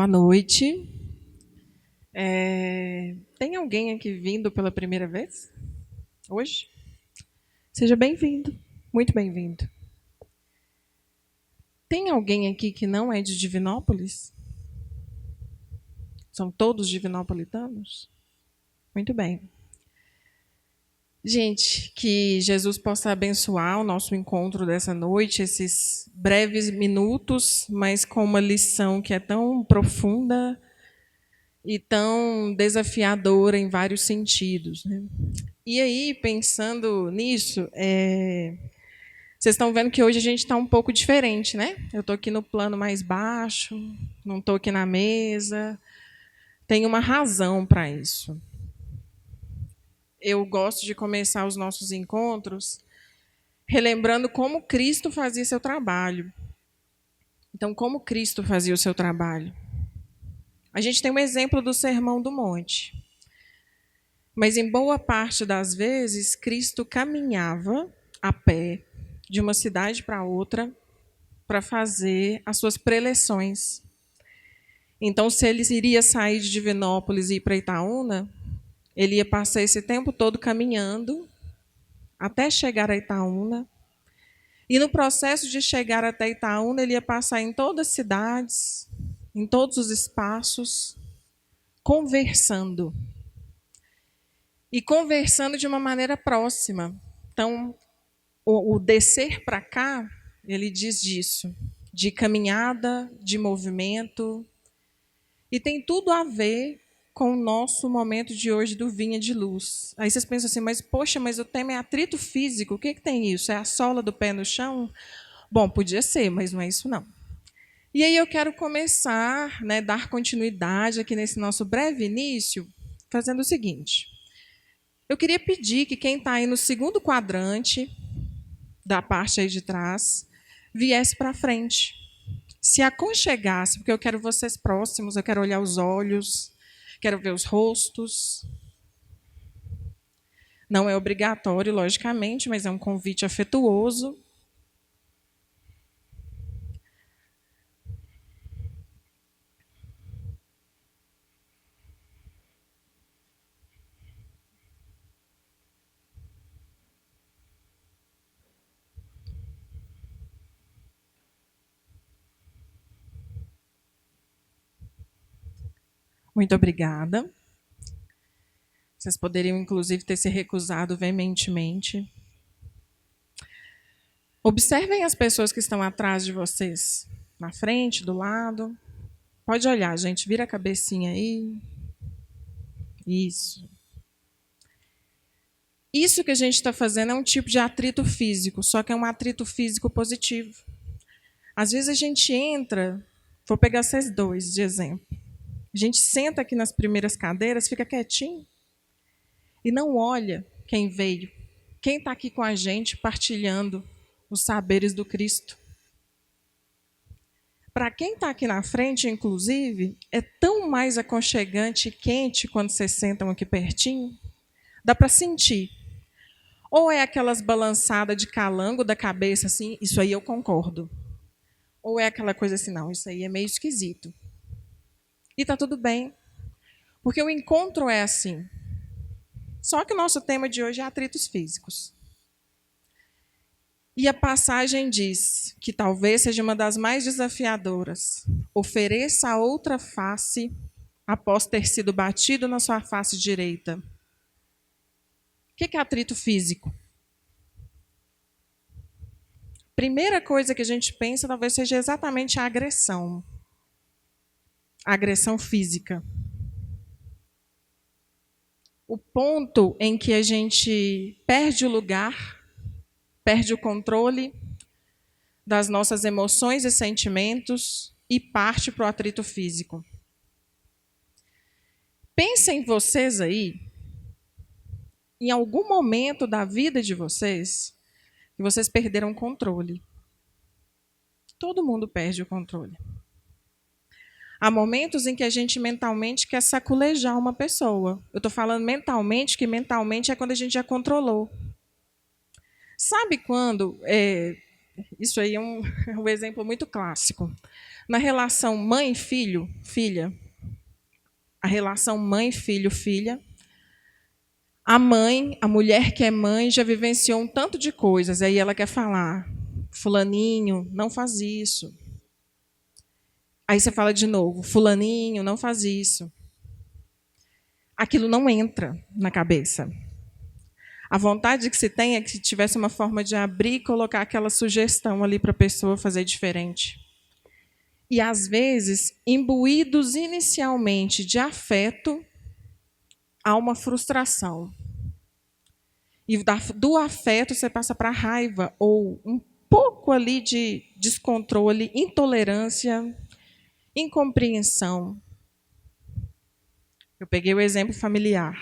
Boa noite. Tem alguém aqui vindo pela primeira vez? Hoje? Seja bem-vindo. Muito bem-vindo. Tem alguém aqui que não é de Divinópolis? São todos divinopolitanos? Muito bem. Gente, que Jesus possa abençoar o nosso encontro dessa noite, esses breves minutos, mas com uma lição que é tão profunda e tão desafiadora em vários sentidos, né? E aí, pensando nisso, vocês estão vendo que hoje a gente está um pouco diferente, né? Eu estou aqui no plano mais baixo, não estou aqui na mesa. Tem uma razão para isso. Eu gosto de começar os nossos encontros relembrando como Cristo fazia seu trabalho. Então, como Cristo fazia o seu trabalho? A gente tem um exemplo do Sermão do Monte. Mas, em boa parte das vezes, Cristo caminhava a pé de uma cidade para outra para fazer as suas preleções. Então, se ele iria sair de Divinópolis e ir para Itaúna, ele ia passar esse tempo todo caminhando até chegar a Itaúna. E no processo de chegar até Itaúna, ele ia passar em todas as cidades, em todos os espaços, conversando. E conversando de uma maneira próxima. Então, o descer para cá, ele diz disso, de caminhada, de movimento, e tem tudo a ver com o nosso momento de hoje do Vinha de Luz. Aí vocês pensam assim, mas poxa, mas o tema é atrito físico, o que tem isso? É a sola do pé no chão? Bom, podia ser, mas não é isso não. E aí eu quero começar, dar continuidade aqui nesse nosso breve início, fazendo o seguinte. Eu queria pedir que quem está aí no segundo quadrante, da parte aí de trás, viesse para frente. Se aconchegasse, porque eu quero vocês próximos, eu quero olhar os olhos, quero ver os rostos. Não é obrigatório, logicamente, mas é um convite afetuoso. Muito obrigada. Vocês poderiam, inclusive, ter se recusado veementemente. Observem as pessoas que estão atrás de vocês, na frente, do lado. Pode olhar, gente, vira a cabecinha aí. Isso. Isso que a gente está fazendo é um tipo de atrito físico, só que é um atrito físico positivo. Às vezes a gente entra, vou pegar vocês dois de exemplo. A gente senta aqui nas primeiras cadeiras, fica quietinho e não olha quem veio, quem está aqui com a gente partilhando os saberes do Cristo. Para quem está aqui na frente, inclusive, é tão mais aconchegante e quente quando vocês sentam aqui pertinho. Dá para sentir. Ou é aquelas balançadas de calango da cabeça, assim, isso aí eu concordo. Ou é aquela coisa assim, não, isso aí é meio esquisito. E está tudo bem, porque o encontro é assim. Só que o nosso tema de hoje é atritos físicos. E a passagem diz que talvez seja uma das mais desafiadoras. Ofereça a outra face após ter sido batido na sua face direita. O que é atrito físico? Primeira coisa que a gente pensa talvez seja exatamente a agressão. A agressão física. O ponto em que a gente perde o lugar, perde o controle das nossas emoções e sentimentos e parte para o atrito físico. Pensem vocês aí, em algum momento da vida de vocês, que vocês perderam o controle. Todo mundo perde o controle. Há momentos em que a gente mentalmente quer saculejar uma pessoa. Eu estou falando mentalmente, que mentalmente é quando a gente já controlou. Sabe quando... isso aí é um exemplo muito clássico. Na relação mãe-filho, filha, a relação mãe-filho-filha, a mãe, a mulher que é mãe, já vivenciou um tanto de coisas. Aí ela quer falar, fulaninho, não faz isso. Aí você fala de novo, fulaninho, não faz isso. Aquilo não entra na cabeça. A vontade que se tem é que tivesse uma forma de abrir e colocar aquela sugestão ali para a pessoa fazer diferente. E, às vezes, imbuídos inicialmente de afeto, há uma frustração. E do afeto você passa para a raiva, ou um pouco ali de descontrole, intolerância, incompreensão. Eu peguei o exemplo familiar.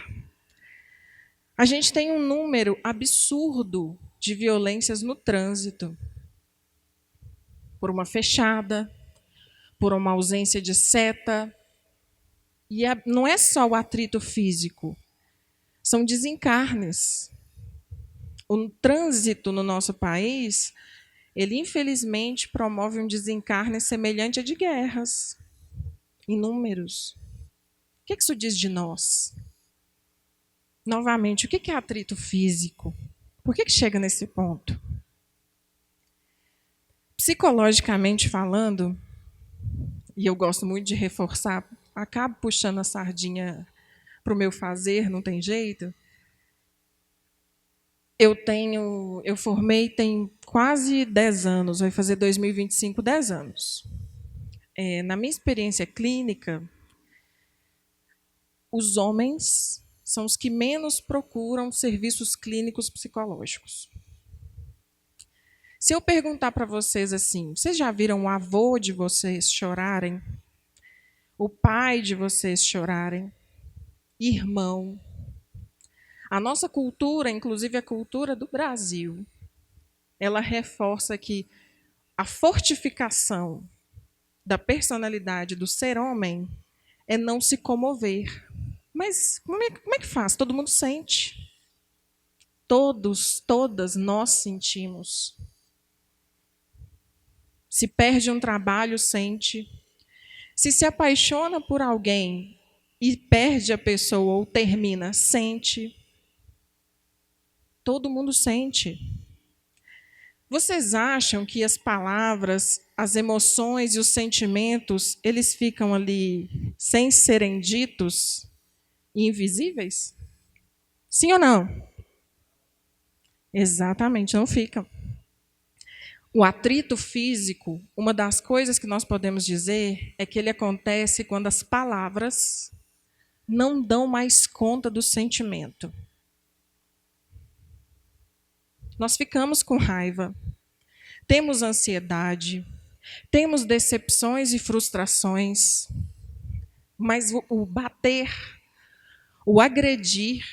A gente tem um número absurdo de violências no trânsito. Por uma fechada, por uma ausência de seta. E não é só o atrito físico, são desencarnes. O trânsito no nosso país, ele infelizmente promove um desencarne semelhante a de guerras, inúmeros. O que isso diz de nós? Novamente, o que é atrito físico? Por que chega nesse ponto? Psicologicamente falando, e eu gosto muito de reforçar, acabo puxando a sardinha para o meu fazer, não tem jeito. Eu formei tem quase 10 anos, vai fazer 2025, 10 anos. Na minha experiência clínica, os homens são os que menos procuram serviços clínicos psicológicos. Se eu perguntar para vocês assim, vocês já viram o avô de vocês chorarem? O pai de vocês chorarem? Irmão? A nossa cultura, inclusive a cultura do Brasil, ela reforça que a fortificação da personalidade do ser homem é não se comover. Mas como é que faz? Todo mundo sente. Todas nós sentimos. Se perde um trabalho, sente. Se apaixona por alguém e perde a pessoa ou termina, sente. Todo mundo sente. Vocês acham que as palavras, as emoções e os sentimentos, eles ficam ali sem serem ditos e invisíveis? Sim ou não? Exatamente, não ficam. O atrito físico, uma das coisas que nós podemos dizer é que ele acontece quando as palavras não dão mais conta do sentimento. Nós ficamos com raiva, temos ansiedade, temos decepções e frustrações, mas o bater, o agredir,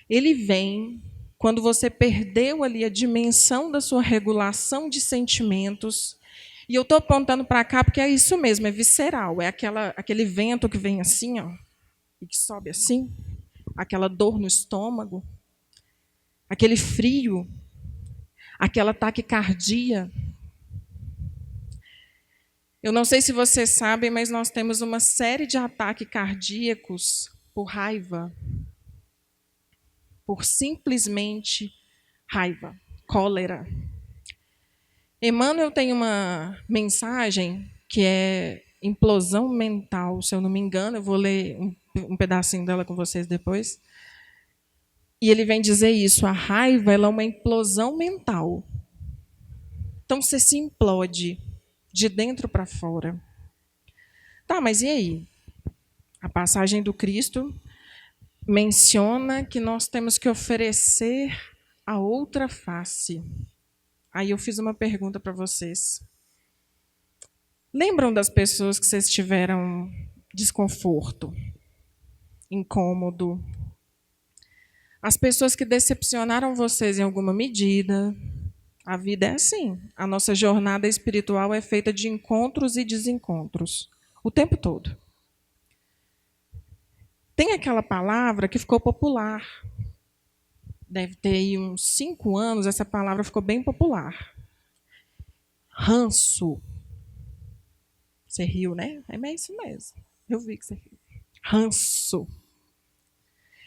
ele vem quando você perdeu ali a dimensão da sua regulação de sentimentos. E eu estou apontando para cá porque é isso mesmo, é visceral, é aquele vento que vem assim, ó, e que sobe assim, aquela dor no estômago, aquele frio, aquela taquicardia. Eu não sei se vocês sabem, mas nós temos uma série de ataques cardíacos por raiva, por simplesmente raiva, cólera. Emmanuel tem uma mensagem que é implosão mental, se eu não me engano, eu vou ler um pedacinho dela com vocês depois. E ele vem dizer isso, a raiva ela é uma implosão mental. Então você se implode de dentro para fora. Tá, mas e aí? A passagem do Cristo menciona que nós temos que oferecer a outra face. Aí eu fiz uma pergunta para vocês. Lembram das pessoas que vocês tiveram desconforto, incômodo? As pessoas que decepcionaram vocês em alguma medida? A vida é assim. A nossa jornada espiritual é feita de encontros e desencontros, o tempo todo. Tem aquela palavra que ficou popular. Deve ter aí uns 5 anos, essa palavra ficou bem popular. Ranço. Você riu, né? É isso mesmo. Eu vi que você riu. Ranço.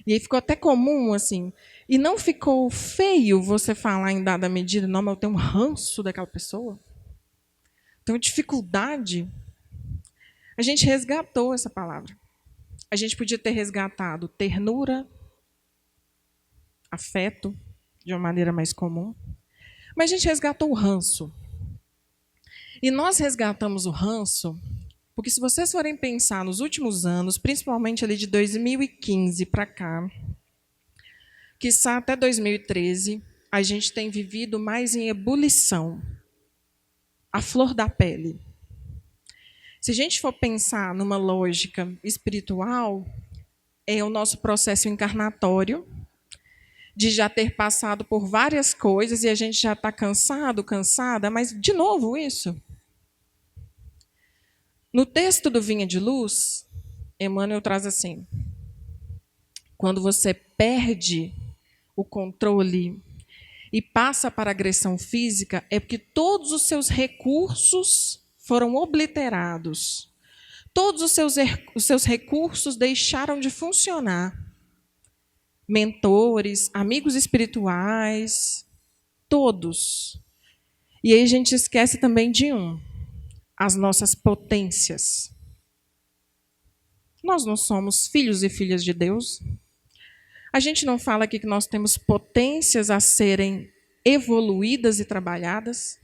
E aí ficou até comum, assim. E não ficou feio você falar em dada medida, não, mas eu tenho um ranço daquela pessoa. Tenho dificuldade. A gente resgatou essa palavra. A gente podia ter resgatado ternura, afeto, de uma maneira mais comum. Mas a gente resgatou o ranço. E nós resgatamos o ranço porque, se vocês forem pensar nos últimos anos, principalmente ali de 2015 para cá, quiçá até 2013, a gente tem vivido mais em ebulição, a flor da pele. Se a gente for pensar numa lógica espiritual, é o nosso processo encarnatório, de já ter passado por várias coisas e a gente já está cansado, cansada, mas de novo isso. No texto do Vinha de Luz, Emmanuel traz assim: quando você perde o controle e passa para a agressão física, é porque todos os seus recursos foram obliterados. Todos os seus recursos deixaram de funcionar. Mentores, amigos espirituais, todos. E aí a gente esquece também de as nossas potências. Nós não somos filhos e filhas de Deus. A gente não fala aqui que nós temos potências a serem evoluídas e trabalhadas.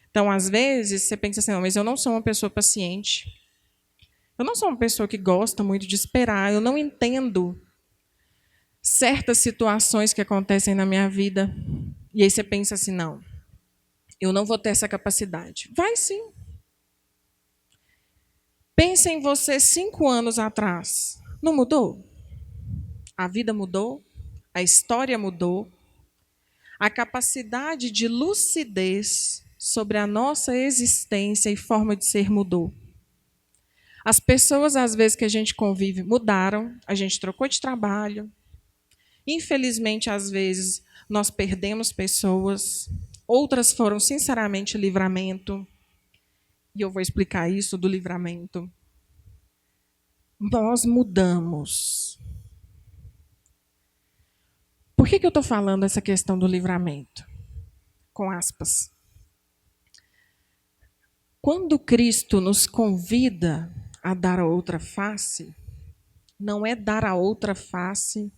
Então, às vezes, você pensa assim, não, mas eu não sou uma pessoa paciente. Eu não sou uma pessoa que gosta muito de esperar. Eu não entendo certas situações que acontecem na minha vida. E aí você pensa assim, não, eu não vou ter essa capacidade. Vai sim. Pensa em você 5 anos atrás. Não mudou? A vida mudou, a história mudou, a capacidade de lucidez sobre a nossa existência e forma de ser mudou. As pessoas, às vezes, que a gente convive mudaram, a gente trocou de trabalho. Infelizmente, às vezes, nós perdemos pessoas, outras foram, sinceramente, livramento. E eu vou explicar isso do livramento. Nós mudamos. Por que eu estou falando essa questão do livramento? Com aspas. Quando Cristo nos convida a dar a outra face, não é dar a outra face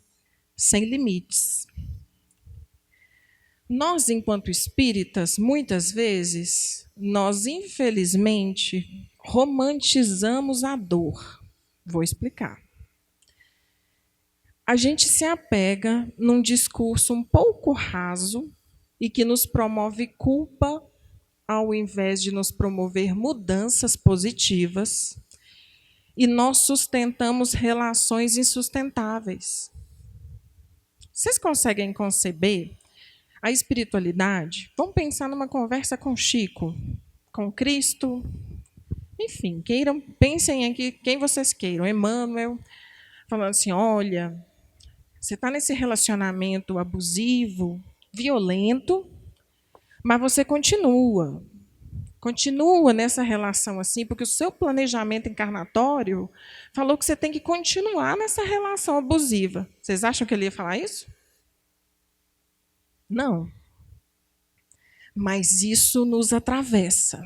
sem limites. Nós, enquanto espíritas, muitas vezes, nós, infelizmente, romantizamos a dor. Vou explicar. A gente se apega num discurso um pouco raso e que nos promove culpa ao invés de nos promover mudanças positivas, e nós sustentamos relações insustentáveis. Vocês conseguem conceber a espiritualidade? Vamos pensar numa conversa com Chico, com Cristo, enfim, pensem aqui quem vocês queiram, Emmanuel, falando assim, olha, você está nesse relacionamento abusivo, violento, mas você continua nessa relação assim, porque o seu planejamento encarnatório falou que você tem que continuar nessa relação abusiva. Vocês acham que ele ia falar isso? Não. Mas isso nos atravessa.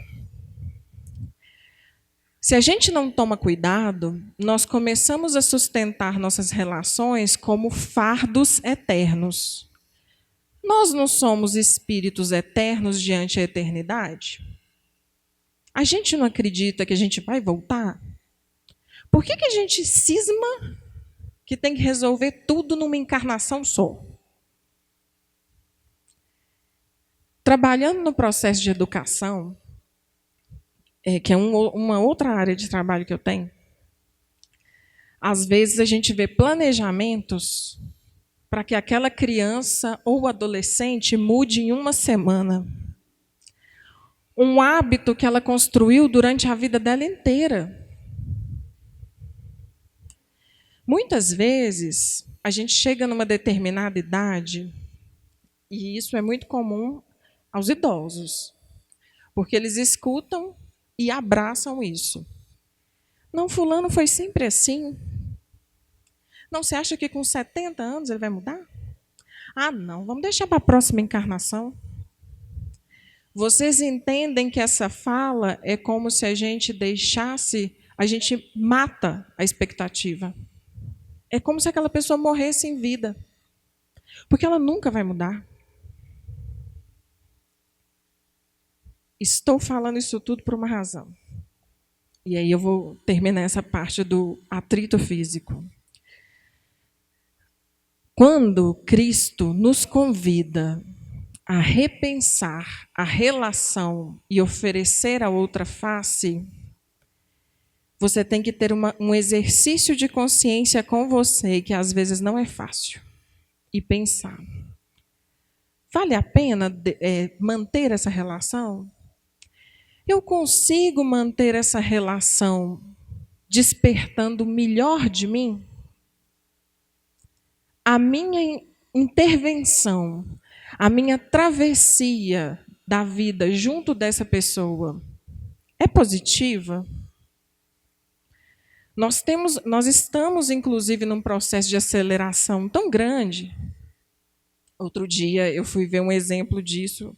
Se a gente não toma cuidado, nós começamos a sustentar nossas relações como fardos eternos. Nós não somos espíritos eternos diante a eternidade? A gente não acredita que a gente vai voltar? Por que a gente cisma que tem que resolver tudo numa encarnação só? Trabalhando no processo de educação, que é uma outra área de trabalho que eu tenho, às vezes a gente vê planejamentos para que aquela criança ou adolescente mude em uma semana. Um hábito que ela construiu durante a vida dela inteira. Muitas vezes, a gente chega numa determinada idade, e isso é muito comum aos idosos, porque eles escutam e abraçam isso. Não, fulano foi sempre assim. Não, você acha que com 70 anos ele vai mudar? Ah, não, vamos deixar para a próxima encarnação. Vocês entendem que essa fala é como se a gente deixasse, a gente mata a expectativa. É como se aquela pessoa morresse em vida. Porque ela nunca vai mudar. Estou falando isso tudo por uma razão. E aí eu vou terminar essa parte do atrito físico. Quando Cristo nos convida a repensar a relação e oferecer a outra face, você tem que ter um exercício de consciência com você, que às vezes não é fácil, e pensar: vale a pena manter essa relação? Eu consigo manter essa relação despertando o melhor de mim? A minha intervenção, a minha travessia da vida junto dessa pessoa é positiva? Nós estamos, inclusive, num processo de aceleração tão grande. Outro dia eu fui ver um exemplo disso,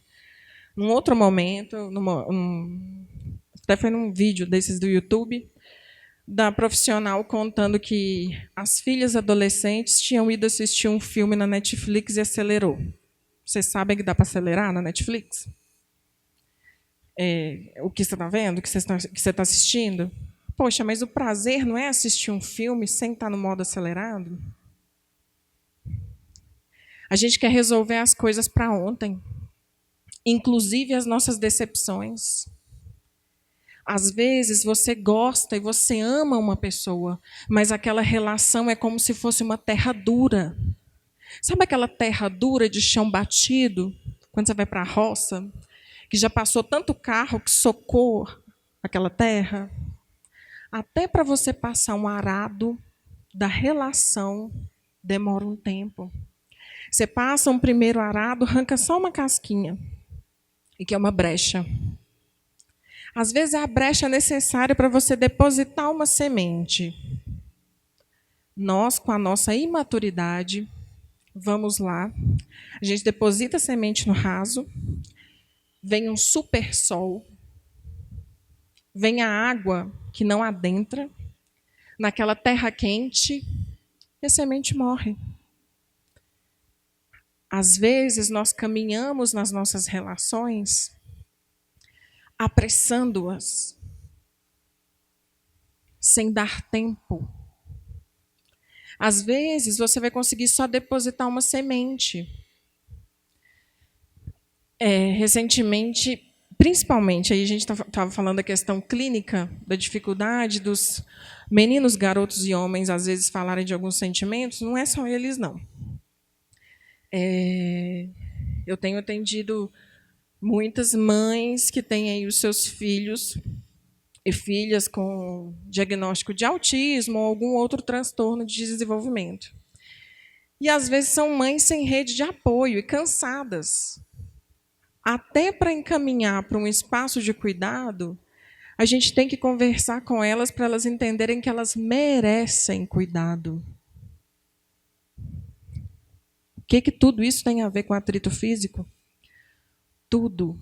num outro momento, até foi num vídeo desses do YouTube, da profissional contando que as filhas adolescentes tinham ido assistir um filme na Netflix e acelerou. Vocês sabem que dá para acelerar na Netflix? O que você está vendo, o que você está assistindo? Poxa, mas o prazer não é assistir um filme sem estar no modo acelerado? A gente quer resolver as coisas para ontem, inclusive as nossas decepções. Às vezes você gosta e você ama uma pessoa, mas aquela relação é como se fosse uma terra dura. Sabe aquela terra dura de chão batido, quando você vai para a roça, que já passou tanto carro que socou aquela terra? Até para você passar um arado da relação demora um tempo. Você passa um primeiro arado, arranca só uma casquinha, e que é uma brecha. Às vezes é a brecha necessária para você depositar uma semente. Nós, com a nossa imaturidade, vamos lá, a gente deposita a semente no raso, vem um super sol, vem a água que não adentra, naquela terra quente, e a semente morre. Às vezes nós caminhamos nas nossas relações apressando-as, sem dar tempo. Às vezes você vai conseguir só depositar uma semente. Recentemente, principalmente, aí a gente estava falando da questão clínica, da dificuldade dos meninos, garotos e homens, às vezes, falarem de alguns sentimentos. Não é só eles, não. Eu tenho atendido muitas mães que têm aí os seus filhos e filhas com diagnóstico de autismo ou algum outro transtorno de desenvolvimento. E, às vezes, são mães sem rede de apoio e cansadas. Até para encaminhar para um espaço de cuidado, a gente tem que conversar com elas para elas entenderem que elas merecem cuidado. O que tudo isso tem a ver com atrito físico? Tudo.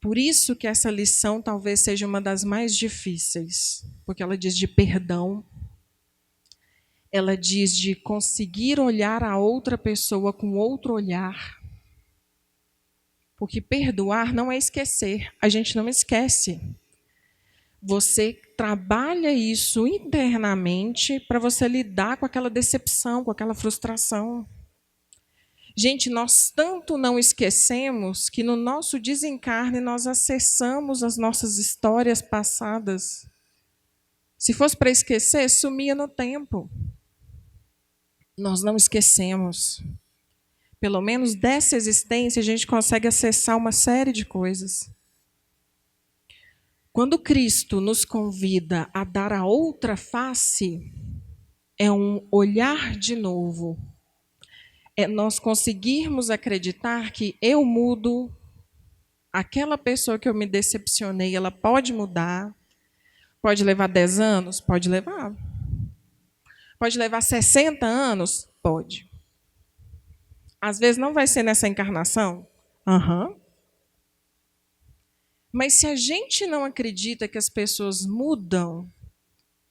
Por isso que essa lição talvez seja uma das mais difíceis, porque ela diz de perdão, ela diz de conseguir olhar a outra pessoa com outro olhar. Porque perdoar não é esquecer, a gente não esquece. Você trabalha isso internamente para você lidar com aquela decepção, com aquela frustração. Gente, nós tanto não esquecemos que no nosso desencarne nós acessamos as nossas histórias passadas. Se fosse para esquecer, sumia no tempo. Nós não esquecemos. Pelo menos dessa existência a gente consegue acessar uma série de coisas. Quando Cristo nos convida a dar a outra face, é um olhar de novo. É nós conseguirmos acreditar que eu mudo, Aquela pessoa que eu me decepcionei, ela pode mudar? Pode levar 10 anos? Pode levar. Pode levar 60 anos? Pode. Às vezes não vai ser nessa encarnação? Aham. Mas se a gente não acredita que as pessoas mudam,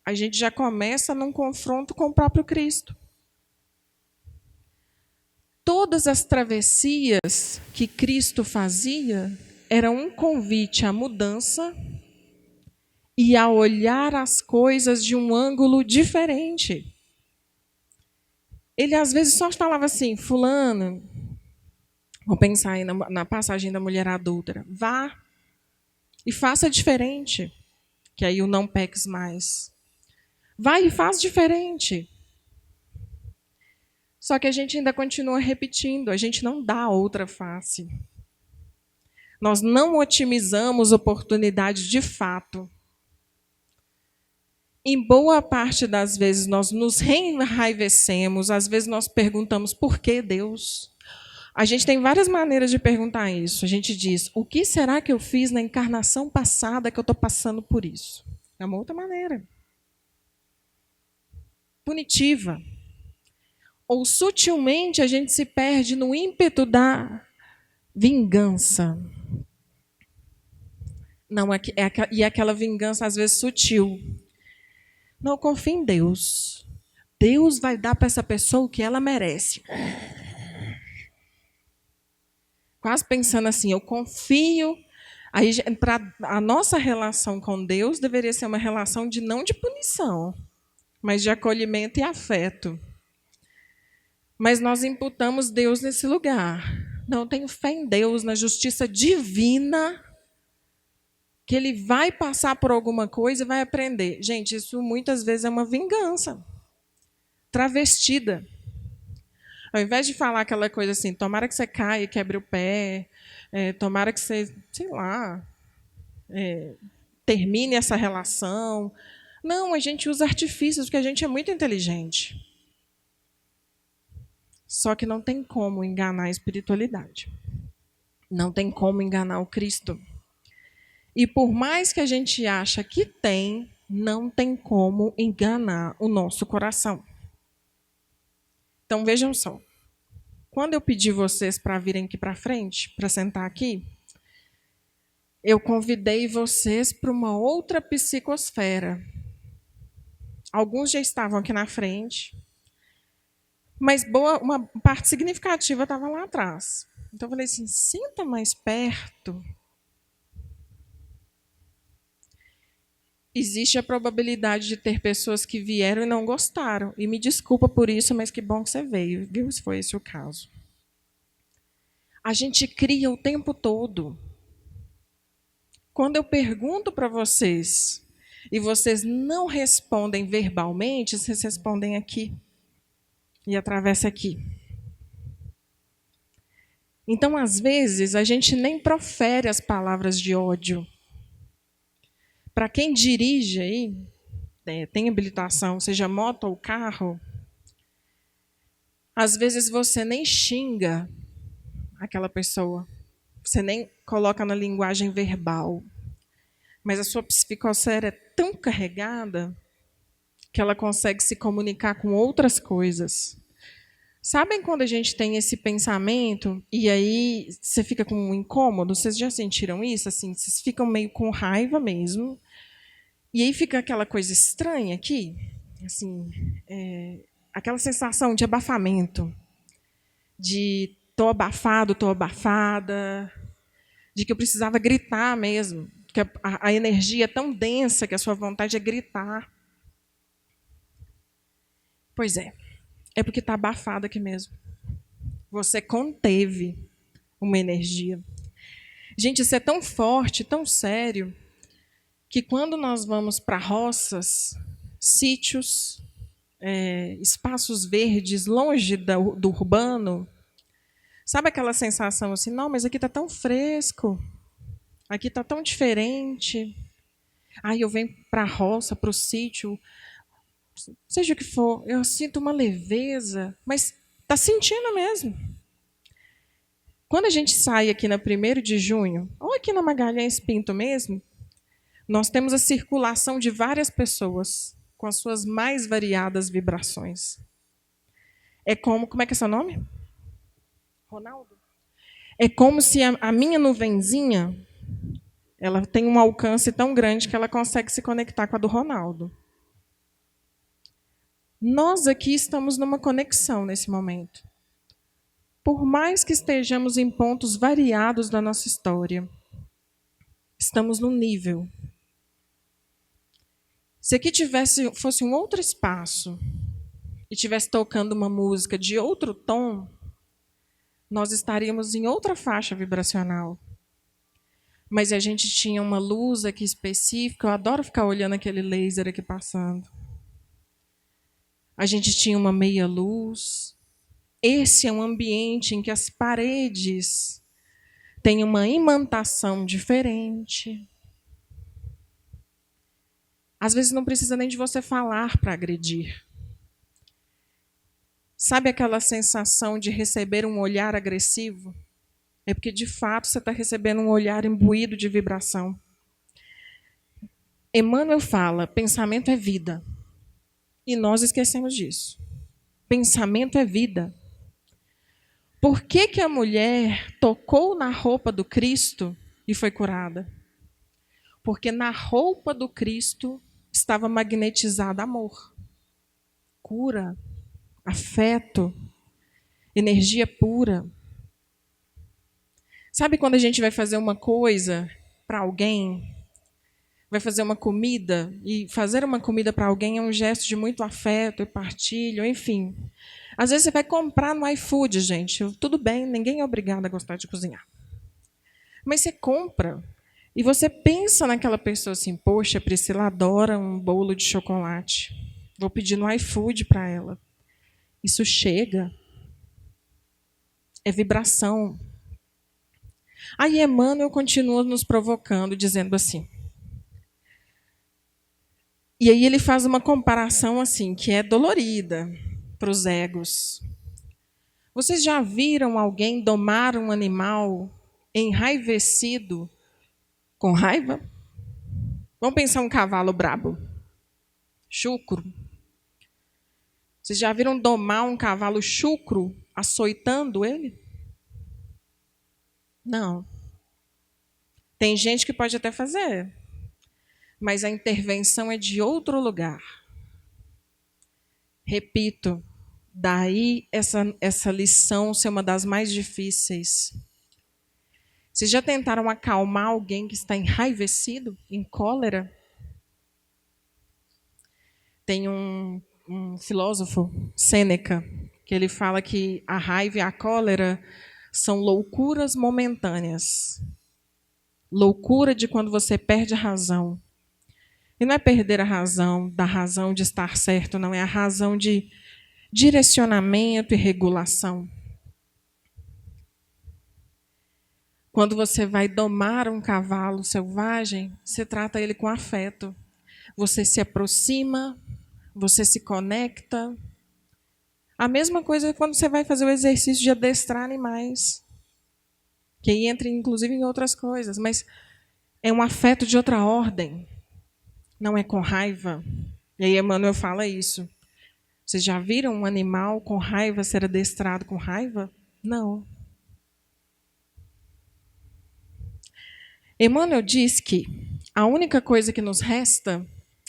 a gente já começa num confronto com o próprio Cristo. Todas as travessias que Cristo fazia eram um convite à mudança e a olhar as coisas de um ângulo diferente. Ele às vezes só falava assim, fulano, vou pensar aí na passagem da mulher adúltera, vá e faça diferente, que aí o não peques mais. Vai e faz diferente. Só que a gente ainda continua repetindo, a gente não dá outra face. Nós não otimizamos oportunidades de fato. Em boa parte das vezes nós nos enraivecemos, às vezes nós perguntamos por que Deus? A gente tem várias maneiras de perguntar isso. A gente diz, o que será que eu fiz na encarnação passada que eu estou passando por isso? É uma outra maneira. Punitiva. Ou sutilmente a gente se perde no ímpeto da vingança. Não, e aquela vingança às vezes sutil. Não, confia em Deus. Deus vai dar para essa pessoa o que ela merece. Quase pensando assim, eu confio. Aí, a nossa relação com Deus deveria ser uma relação de não de punição, mas de acolhimento e afeto. Mas nós imputamos Deus nesse lugar. Não, eu tenho fé em Deus, na justiça divina, que Ele vai passar por alguma coisa e vai aprender. Gente, isso muitas vezes é uma vingança travestida. Ao invés de falar aquela coisa assim, tomara que você caia e quebre o pé, tomara que você, sei lá, termine essa relação. Não, a gente usa artifícios porque a gente é muito inteligente. Só que não tem como enganar a espiritualidade. Não tem como enganar o Cristo. E por mais que a gente acha que tem, não tem como enganar o nosso coração. Então vejam só. Quando eu pedi vocês para virem aqui para frente, para sentar aqui, eu convidei vocês para uma outra psicosfera. Alguns já estavam aqui na frente, mas uma parte significativa estava lá atrás. Então eu falei assim, senta mais perto. Existe a probabilidade de ter pessoas que vieram e não gostaram. E me desculpa por isso, mas que bom que você veio, viu? Se foi esse o caso. A gente cria o tempo todo. Quando eu pergunto para vocês e vocês não respondem verbalmente, vocês respondem aqui e atravessa aqui. Então, às vezes, a gente nem profere as palavras de ódio. Para quem dirige aí, tem habilitação, seja moto ou carro, às vezes você nem xinga aquela pessoa, você nem coloca na linguagem verbal, mas a sua psicosfera é tão carregada que ela consegue se comunicar com outras coisas. Sabem quando a gente tem esse pensamento e aí você fica com um incômodo? Vocês já sentiram isso? Assim, vocês ficam meio com raiva mesmo. E aí fica aquela coisa estranha aqui, assim, aquela sensação de abafamento, de estou abafado, estou abafada, de que eu precisava gritar mesmo, que a energia é tão densa que a sua vontade é gritar. Pois é porque está abafado aqui mesmo. Você conteve uma energia. Gente, isso é tão forte, tão sério, que quando nós vamos para roças, sítios, espaços verdes, longe do urbano, sabe aquela sensação assim, não, mas aqui está tão fresco, aqui está tão diferente. Aí eu venho para a roça, para o sítio, seja o que for, eu sinto uma leveza, mas está sentindo mesmo. Quando a gente sai aqui na 1º de junho, ou aqui na Magalhães Pinto mesmo, nós temos a circulação de várias pessoas com as suas mais variadas vibrações. É como é que é seu nome? Ronaldo? É como se a minha nuvenzinha, ela tem um alcance tão grande que ela consegue se conectar com a do Ronaldo. Nós aqui estamos numa conexão nesse momento. Por mais que estejamos em pontos variados da nossa história, estamos num nível. Se aqui fosse um outro espaço e estivesse tocando uma música de outro tom, nós estaríamos em outra faixa vibracional. Mas a gente tinha uma luz aqui específica, eu adoro ficar olhando aquele laser aqui passando. A gente tinha uma meia luz. Esse é um ambiente em que as paredes têm uma imantação diferente. Às vezes não precisa nem de você falar para agredir. Sabe aquela sensação de receber um olhar agressivo? É porque, de fato, você está recebendo um olhar imbuído de vibração. Emmanuel fala, pensamento é vida. E nós esquecemos disso. Pensamento é vida. Por que a mulher tocou na roupa do Cristo e foi curada? Porque na roupa do Cristo estava magnetizado amor, cura, afeto, energia pura. Sabe quando a gente vai fazer uma coisa para alguém, vai fazer uma comida, e fazer uma comida para alguém é um gesto de muito afeto e partilho, enfim. Às vezes você vai comprar no iFood, gente. Tudo bem, ninguém é obrigado a gostar de cozinhar. Mas você compra e você pensa naquela pessoa assim, poxa, a Priscila adora um bolo de chocolate. Vou pedir no iFood para ela. Isso chega. É vibração. Aí Emmanuel continua nos provocando, dizendo assim. E aí ele faz uma comparação assim, que é dolorida para os egos. Vocês já viram alguém domar um animal enraivecido com raiva? Vamos pensar um cavalo brabo. Chucro. Vocês já viram domar um cavalo chucro açoitando ele? Não. Tem gente que pode até fazer, mas a intervenção é de outro lugar. Repito, daí essa lição ser uma das mais difíceis. Vocês já tentaram acalmar alguém que está enraivecido, em cólera? Tem um filósofo, Sêneca, que ele fala que a raiva e a cólera são loucuras momentâneas. Loucura de quando você perde a razão. E não é perder a razão, da razão de estar certo, não. É a razão de direcionamento e regulação. Quando você vai domar um cavalo selvagem, você trata ele com afeto. Você se aproxima, você se conecta. A mesma coisa quando você vai fazer o exercício de adestrar animais. Que aí entra, inclusive, em outras coisas. Mas é um afeto de outra ordem. Não é com raiva. E aí Emmanuel fala isso. Vocês já viram um animal com raiva ser adestrado com raiva? Não. Emmanuel diz que a única coisa que nos resta,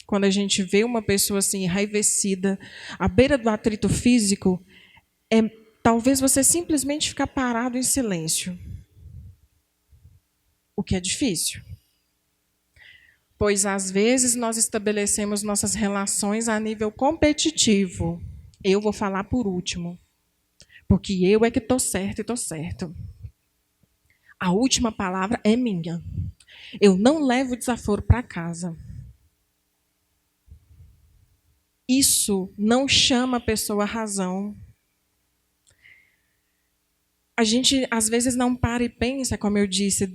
quando a gente vê uma pessoa assim enraivecida, à beira do atrito físico, é talvez você simplesmente ficar parado em silêncio. O que é difícil. Pois, às vezes, nós estabelecemos nossas relações a nível competitivo. Eu vou falar por último, porque eu é que estou certo e estou certo. A última palavra é minha. Eu não levo desaforo para casa. Isso não chama a pessoa à razão. A gente, às vezes, não para e pensa, como eu disse,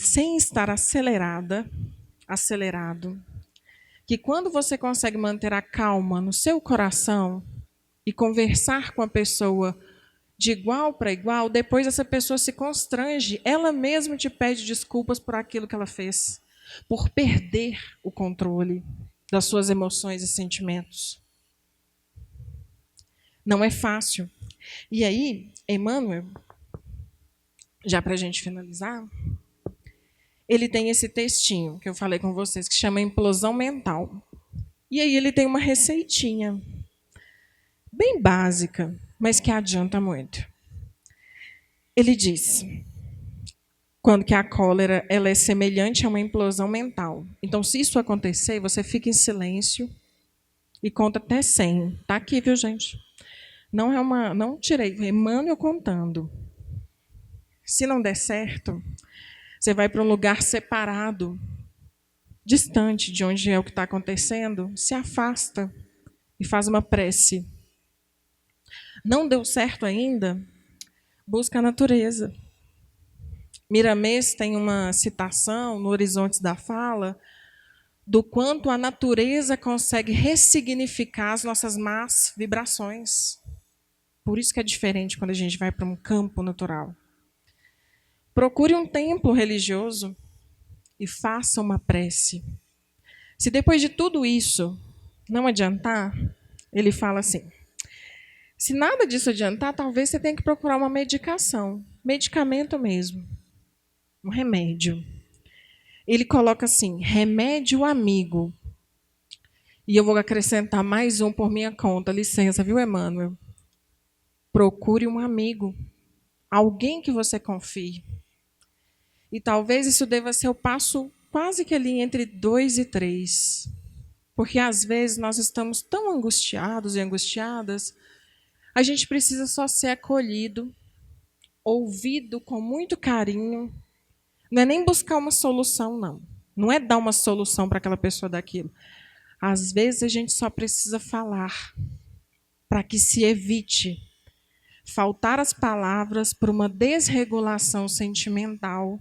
sem estar acelerado, que quando você consegue manter a calma no seu coração e conversar com a pessoa de igual para igual, depois essa pessoa se constrange, ela mesma te pede desculpas por aquilo que ela fez, por perder o controle das suas emoções e sentimentos. Não é fácil. E aí, Emmanuel, já para a gente finalizar, ele tem esse textinho que eu falei com vocês, que chama Implosão Mental. E aí ele tem uma receitinha, bem básica, mas que adianta muito. Ele diz, quando que a cólera ela é semelhante a uma implosão mental. Então, se isso acontecer, você fica em silêncio e conta até 100. Tá aqui, viu, gente? Não tirei, Emmanuel contando. Se não der certo, você vai para um lugar separado, distante de onde é o que está acontecendo, se afasta e faz uma prece. Não deu certo ainda? Busca a natureza. Miramês tem uma citação no Horizontes da Fala do quanto a natureza consegue ressignificar as nossas más vibrações. Por isso que é diferente quando a gente vai para um campo natural. Procure um templo religioso e faça uma prece. Se depois de tudo isso não adiantar, ele fala assim, se nada disso adiantar, talvez você tenha que procurar uma medicação, medicamento mesmo, um remédio. Ele coloca assim, remédio amigo. E eu vou acrescentar mais um por minha conta, licença, viu, Emmanuel? Procure um amigo, alguém que você confie. E talvez isso deva ser o passo quase que ali entre 2 e 3. Porque às vezes nós estamos tão angustiados e angustiadas, a gente precisa só ser acolhido, ouvido com muito carinho. Não é nem buscar uma solução, não. Não é dar uma solução para aquela pessoa daquilo. Às vezes a gente só precisa falar para que se evite faltar as palavras por uma desregulação sentimental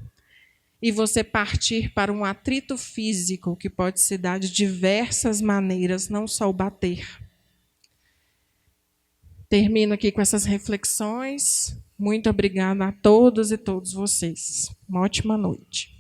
e você partir para um atrito físico que pode se dar de diversas maneiras, não só o bater. Termino aqui com essas reflexões. Muito obrigada a todos e todos vocês. Uma ótima noite.